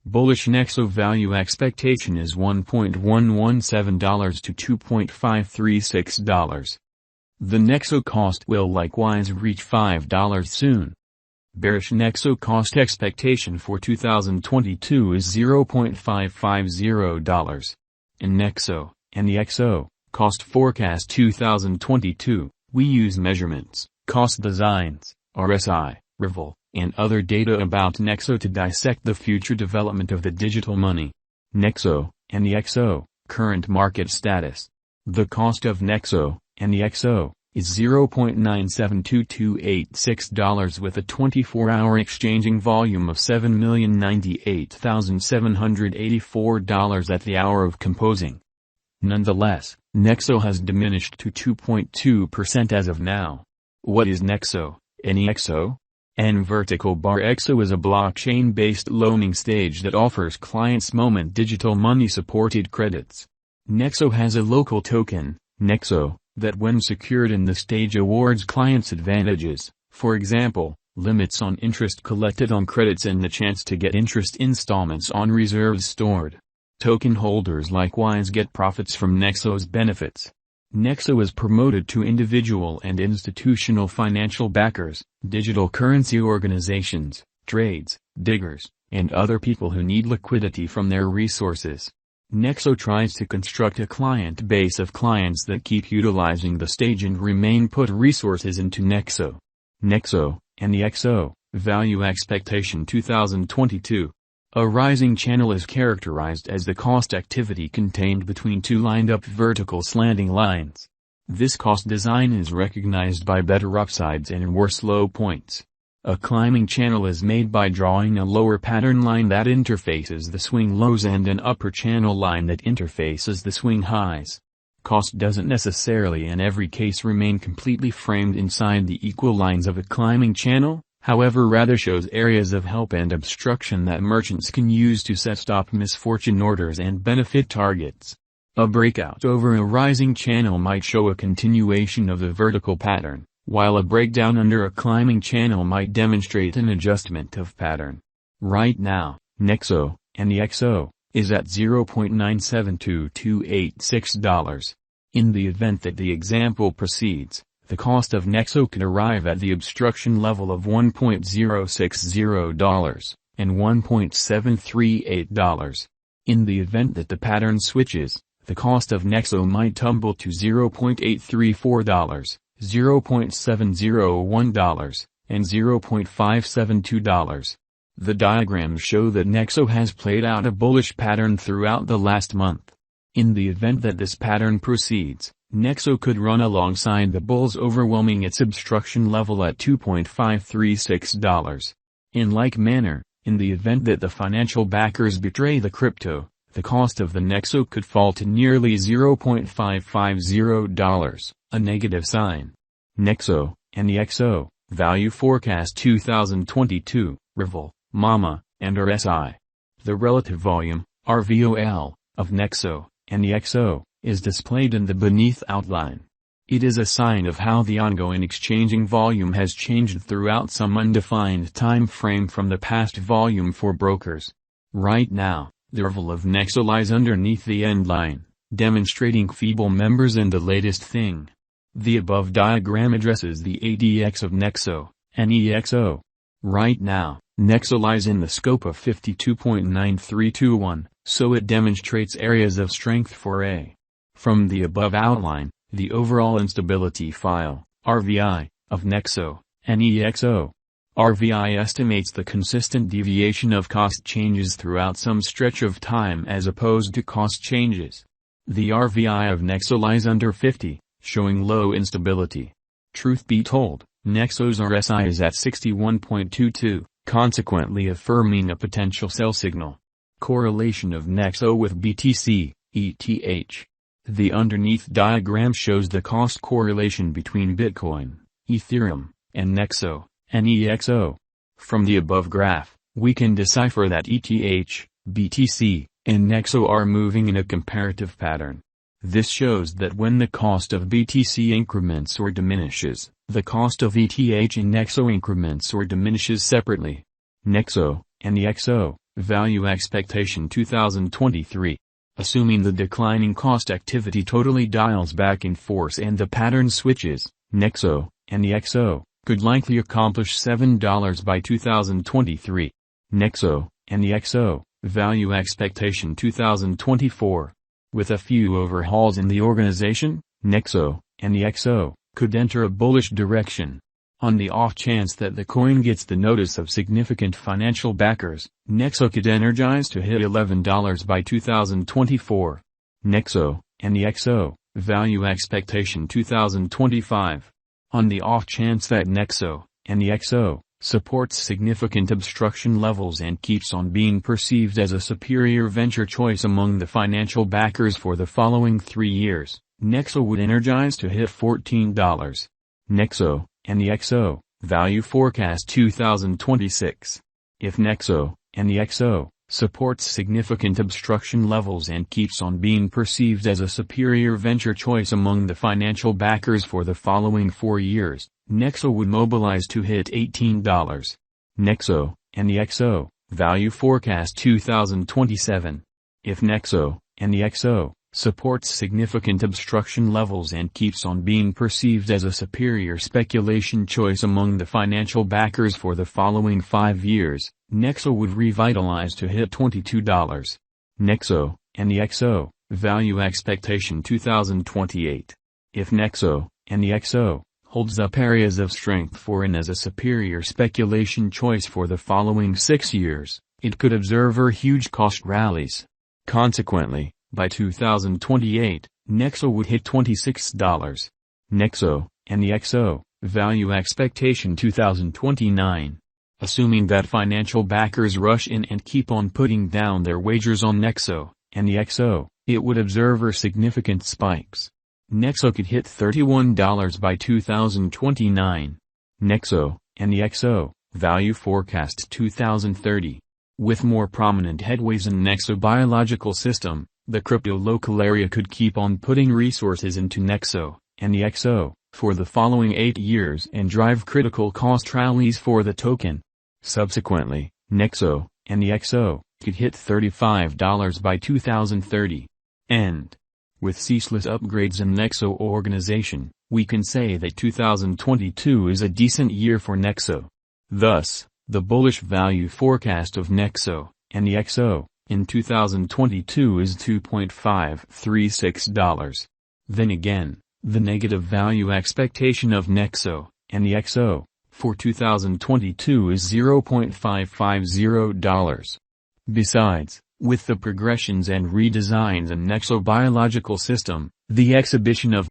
Bullish NEXO value expectation is $1.117 to $2.536. The NEXO cost will likewise reach $5 soon. Bearish NEXO cost expectation for 2022 is $0.550. In NEXO cost forecast 2022, we use measurements, cost designs, RSI, REVOL, and other data about NEXO to dissect the future development of the digital money. NEXO, current market status. The cost of NEXO, is $0.97226 with a 24-hour exchanging volume of $7,098,784 at the hour of composing. Nonetheless, NEXO has diminished to 2.2% as of now. What is NEXO? N vertical bar XO is a blockchain-based loaning stage that offers clients moment digital money-supported credits. NEXO has a local token, NEXO, that when secured in the stage awards clients advantages, for example, limits on interest collected on credits and the chance to get interest installments on reserves stored. Token holders likewise get profits from NEXO's benefits. NEXO is promoted to individual and institutional financial backers, digital currency organizations, trades, diggers, and other people who need liquidity from their resources. NEXO tries to construct a client base of clients that keep utilizing the stage and remain put resources into NEXO. NEXO, value expectation 2022. A rising channel is characterized as the cost activity contained between two lined-up vertical slanting lines. This cost design is recognized by better upsides and worse low points. A climbing channel is made by drawing a lower pattern line that interfaces the swing lows and an upper channel line that interfaces the swing highs. Cost doesn't necessarily in every case remain completely framed inside the equal lines of a climbing channel, however rather shows areas of help and obstruction that merchants can use to set stop misfortune orders and benefit targets. A breakout over a rising channel might show a continuation of the vertical pattern, while a breakdown under a climbing channel might demonstrate an adjustment of pattern. Right now, NEXO is at $0.97226. In the event that the example proceeds, the cost of NEXO could arrive at the obstruction level of $1.060 and $1.738. In the event that the pattern switches, the cost of NEXO might tumble to $0.834, $0.701, and $0.572. The diagrams show that NEXO has played out a bullish pattern throughout the last month. In the event that this pattern proceeds, NEXO could run alongside the bulls, overwhelming its obstruction level at $2.536. In like manner, in the event that the financial backers betray the crypto, the cost of the NEXO could fall to nearly $0.550, a negative sign. NEXO, value forecast 2022, REVOL, MAMA, and RSI. The relative volume, RVOL, of NEXO, is displayed in the beneath outline. It is a sign of how the ongoing exchanging volume has changed throughout some undefined time frame from the past volume for brokers. Right now, the RVOL of NEXO lies underneath the end line, demonstrating feeble members and the latest thing. The above diagram addresses the ADX of NEXO. Right now, NEXO lies in the scope of 52.9321, so it demonstrates areas of strength for A. From the above outline, the overall instability file, RVI, of NEXO, RVI estimates the consistent deviation of cost changes throughout some stretch of time as opposed to cost changes. The RVI of NEXO lies under 50, showing low instability. Truth be told, NEXO's RSI is at 61.22, consequently affirming a potential sell signal. Correlation of NEXO with BTC, ETH. The underneath diagram shows the cost correlation between Bitcoin, Ethereum, and NEXO, From the above graph, we can decipher that ETH, BTC, and NEXO are moving in a comparative pattern. This shows that when the cost of BTC increments or diminishes, the cost of ETH and NEXO increments or diminishes separately. NEXO, Value expectation 2023. Assuming the declining cost activity totally dials back in force and the pattern switches, NEXO, NEXO, could likely accomplish $7 by 2023. NEXO, NEXO, value expectation 2024. With a few overhauls in the organization, NEXO, NEXO, could enter a bullish direction. On the off chance that the coin gets the notice of significant financial backers, NEXO could energize to hit $11 by 2024. NEXO, NEXO, value expectation 2025. On the off chance that NEXO, NEXO, supports significant obstruction levels and keeps on being perceived as a superior venture choice among the financial backers for the following 3 years, NEXO would energize to hit $14. NEXO, NEXO, value forecast 2026. If NEXO, NEXO, supports significant obstruction levels and keeps on being perceived as a superior venture choice among the financial backers for the following 4 years, NEXO would mobilize to hit $18. NEXO, NEXO, value forecast 2027. If NEXO, NEXO, supports significant obstruction levels and keeps on being perceived as a superior speculation choice among the financial backers for the following 5 years, NEXO would revitalize to hit $22. NEXO, NEXO, value expectation 2028. If NEXO, NEXO, holds up areas of strength for and as a superior speculation choice for the following 6 years, it could observe huge cost rallies. Consequently, by 2028, NEXO would hit $26. NEXO, NEXO, value expectation 2029. Assuming that financial backers rush in and keep on putting down their wagers on NEXO, NEXO, it would observe significant spikes. NEXO could hit $31 by 2029. NEXO, NEXO, value forecast 2030. With more prominent headways in NEXO biological system, the crypto local area could keep on putting resources into NEXO, NEXO, for the following 8 years and drive critical cost rallies for the token. Subsequently, NEXO, NEXO, could hit $35 by 2030. And, with ceaseless upgrades in NEXO organization, we can say that 2022 is a decent year for NEXO. Thus, the bullish value forecast of NEXO, NEXO, in 2022 is $2.536. Then again, the negative value expectation of NEXO, NEXO, for 2022 is $0.550. Besides, with the progressions and redesigns in NEXO biological system, the exhibition of